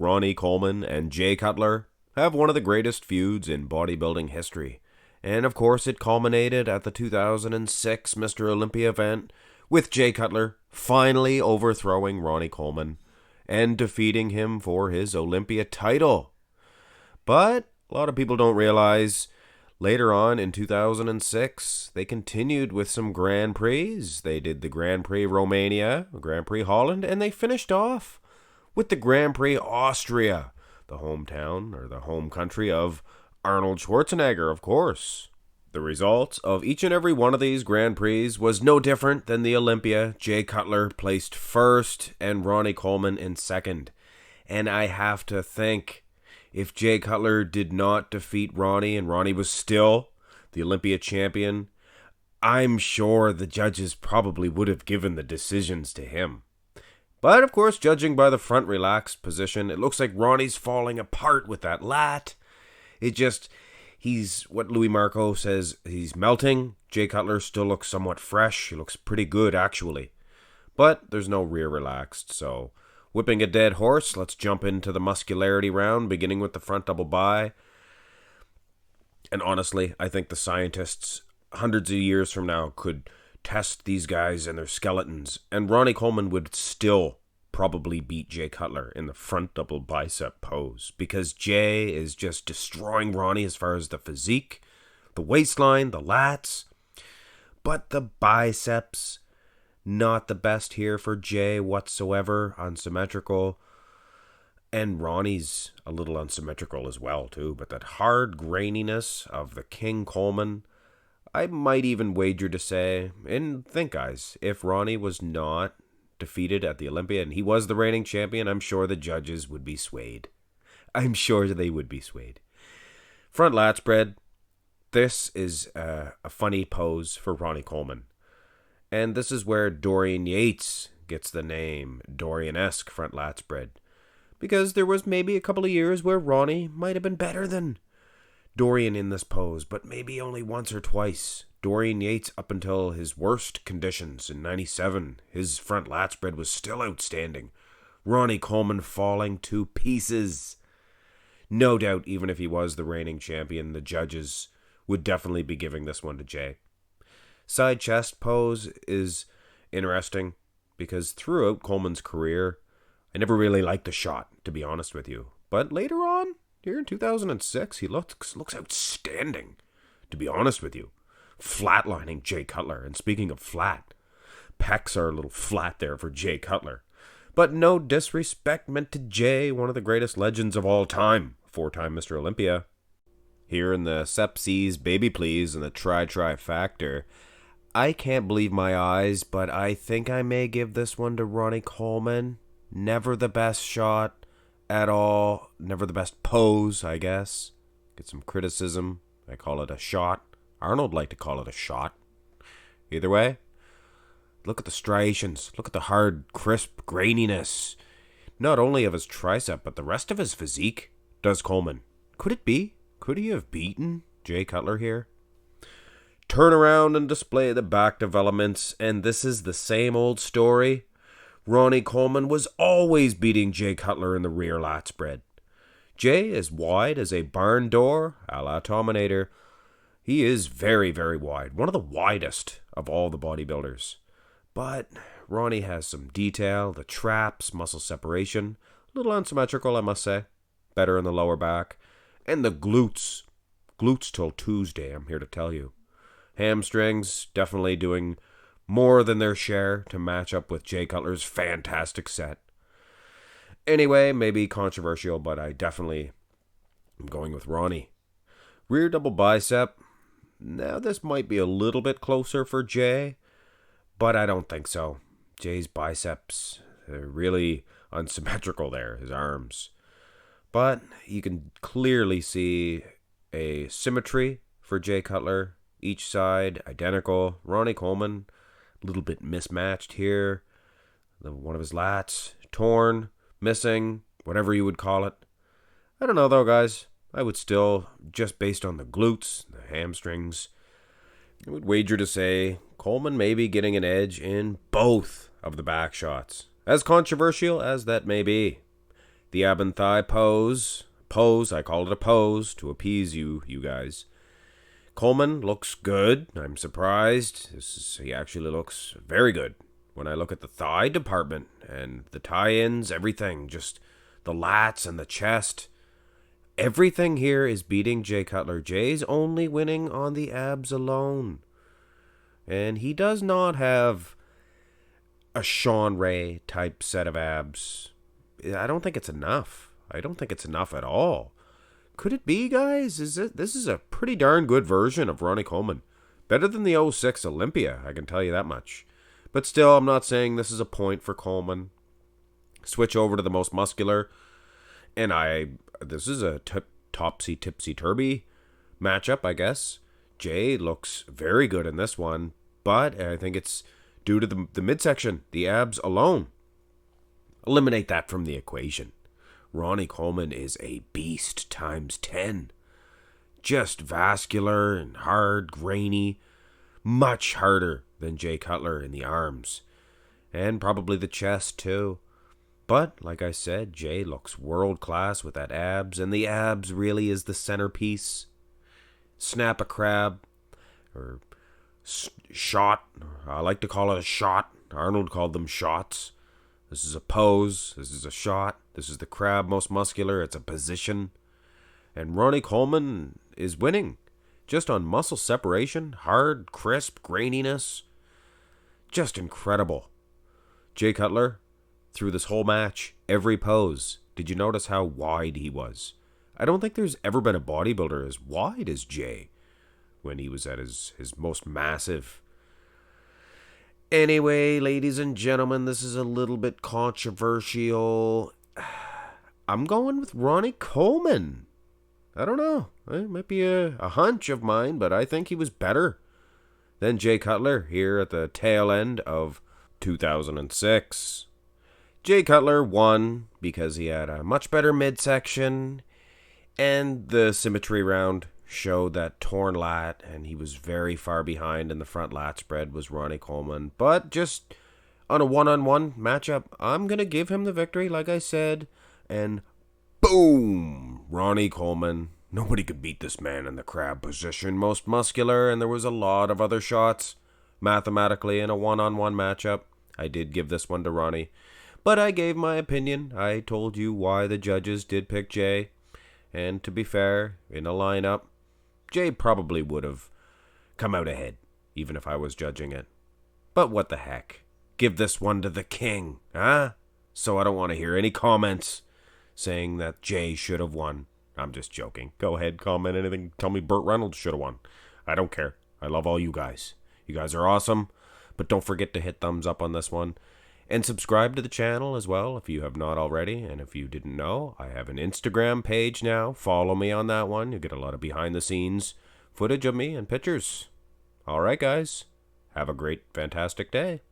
Ronnie Coleman and Jay Cutler have one of the greatest feuds in bodybuilding history. And of course it culminated at the 2006 Mr. Olympia event with Jay Cutler finally overthrowing Ronnie Coleman and defeating him for his Olympia title. But a lot of people don't realize later on in 2006, they continued with some Grand Prix. They did the Grand Prix Romania, Grand Prix Holland, and they finished off with the Grand Prix Austria, the hometown or the home country of Arnold Schwarzenegger, of course. The results of each and every one of these Grand Prix was no different than the Olympia. Jay Cutler placed first and Ronnie Coleman in second. And I have to think, if Jay Cutler did not defeat Ronnie and Ronnie was still the Olympia champion, I'm sure the judges probably would have given the decisions to him. But of course, judging by the front relaxed position, it looks like Ronnie's falling apart with that lat. He's what Louis Marco says, he's melting. Jay Cutler still looks somewhat fresh. He looks pretty good, actually. But there's no rear relaxed, so whipping a dead horse, let's jump into the muscularity round, beginning with the front double bi. And honestly, I think the scientists, hundreds of years from now, could test these guys and their skeletons, and Ronnie Coleman would still probably beat Jay Cutler in the front double bicep pose, because Jay is just destroying Ronnie as far as the physique, the waistline, the lats, but the biceps, not the best here for Jay whatsoever, unsymmetrical, and Ronnie's a little unsymmetrical as well too, but that hard graininess of the King Coleman, I might even wager to say, and think guys, if Ronnie was not defeated at the Olympia and he was the reigning champion, I'm sure the judges would be swayed. I'm sure they would be swayed. Front lat spread. This is a funny pose for Ronnie Coleman. And this is where Dorian Yates gets the name Dorian-esque front lat spread. Because there was maybe a couple of years where Ronnie might have been better than Dorian in this pose, but maybe only once or twice. Dorian Yates, up until his worst conditions in 97, his front lat spread was still outstanding. Ronnie Coleman falling to pieces. No doubt, even if he was the reigning champion, the judges would definitely be giving this one to Jay. Side chest pose is interesting because throughout Coleman's career, I never really liked the shot, to be honest with you. But later on, here in 2006, he looks outstanding, to be honest with you. Flatlining Jay Cutler. And speaking of flat, pecs are a little flat there for Jay Cutler. But no disrespect meant to Jay, one of the greatest legends of all time. 4-time Mr. Olympia. Here in the Sepsis, Baby Please, and the Try Factor, I can't believe my eyes, but I think I may give this one to Ronnie Coleman. Never the best shot at all. Never the best pose, I guess. Get some criticism. I call it a shot. Arnold liked to call it a shot. Either way, look at the striations. Look at the hard, crisp graininess. Not only of his tricep, but the rest of his physique. Does Coleman. Could it be? Could he have beaten Jay Cutler here? Turn around and display the back developments, and this is the same old story. Ronnie Coleman was always beating Jay Cutler in the rear lat spread. Jay is wide as a barn door, a la Tominator. He is very, very wide. One of the widest of all the bodybuilders. But Ronnie has some detail, the traps, muscle separation. A little unsymmetrical, I must say. Better in the lower back. And the glutes. Glutes till Tuesday, I'm here to tell you. Hamstrings, definitely doing more than their share to match up with Jay Cutler's fantastic set. Anyway, maybe controversial, but I definitely am going with Ronnie. Rear double bicep. Now, this might be a little bit closer for Jay, but I don't think so. Jay's biceps are really unsymmetrical there, his arms. But you can clearly see a symmetry for Jay Cutler. Each side identical. Ronnie Coleman, a little bit mismatched here. One of his lats torn, missing, whatever you would call it. I don't know though, guys. I would still, just based on the glutes, the hamstrings, I would wager to say Coleman may be getting an edge in both of the back shots. As controversial as that may be. The ab and thigh pose. Pose, I call it a pose to appease you guys. Coleman looks good. I'm surprised. He actually looks very good. When I look at the thigh department and the tie-ins, everything, just the lats and the chest, everything here is beating Jay Cutler. Jay's only winning on the abs alone. And he does not have a Sean Ray type set of abs. I don't think it's enough. I don't think it's enough at all. Could it be, guys? This is a pretty darn good version of Ronnie Coleman. Better than the 06 Olympia, I can tell you that much. But still, I'm not saying this is a point for Coleman. Switch over to the most muscular. And this is a topsy-tipsy-turvy matchup, I guess. Jay looks very good in this one. But I think it's due to the midsection, the abs alone. Eliminate that from the equation. Ronnie Coleman is a beast times 10. Just vascular and hard, grainy. Much harder than Jay Cutler in the arms. And probably the chest too. But, like I said, Jay looks world class with that abs. And the abs really is the centerpiece. Snap a crab. Or shot. I like to call it a shot. Arnold called them shots. This is a pose. This is a shot. This is the crab most muscular. It's a position. And Ronnie Coleman is winning. Just on muscle separation, hard, crisp, graininess. Just incredible. Jay Cutler, through this whole match, every pose, did you notice how wide he was? I don't think there's ever been a bodybuilder as wide as Jay when he was at his most massive. Anyway, ladies and gentlemen, this is a little bit controversial. I'm going with Ronnie Coleman. I don't know. It might be a hunch of mine, but I think he was better than Jay Cutler here at the tail end of 2006. Jay Cutler won because he had a much better midsection, and the symmetry round showed that torn lat, and he was very far behind in the front lat spread was Ronnie Coleman. But just on a one-on-one matchup, I'm going to give him the victory, like I said, and boom, Ronnie Coleman. Nobody could beat this man in the crab position, most muscular, and there was a lot of other shots. Mathematically, in a one-on-one matchup, I did give this one to Ronnie. But I gave my opinion. I told you why the judges did pick Jay. And to be fair, in a lineup, Jay probably would have come out ahead, even if I was judging it. But what the heck? Give this one to the king, huh? So I don't want to hear any comments saying that Jay should have won. I'm just joking. Go ahead, comment anything. Tell me Burt Reynolds should have won. I don't care. I love all you guys. You guys are awesome. But don't forget to hit thumbs up on this one. And subscribe to the channel as well if you have not already. And if you didn't know, I have an Instagram page now. Follow me on that one. You'll get a lot of behind the scenes footage of me and pictures. All right, guys. Have a great, fantastic day.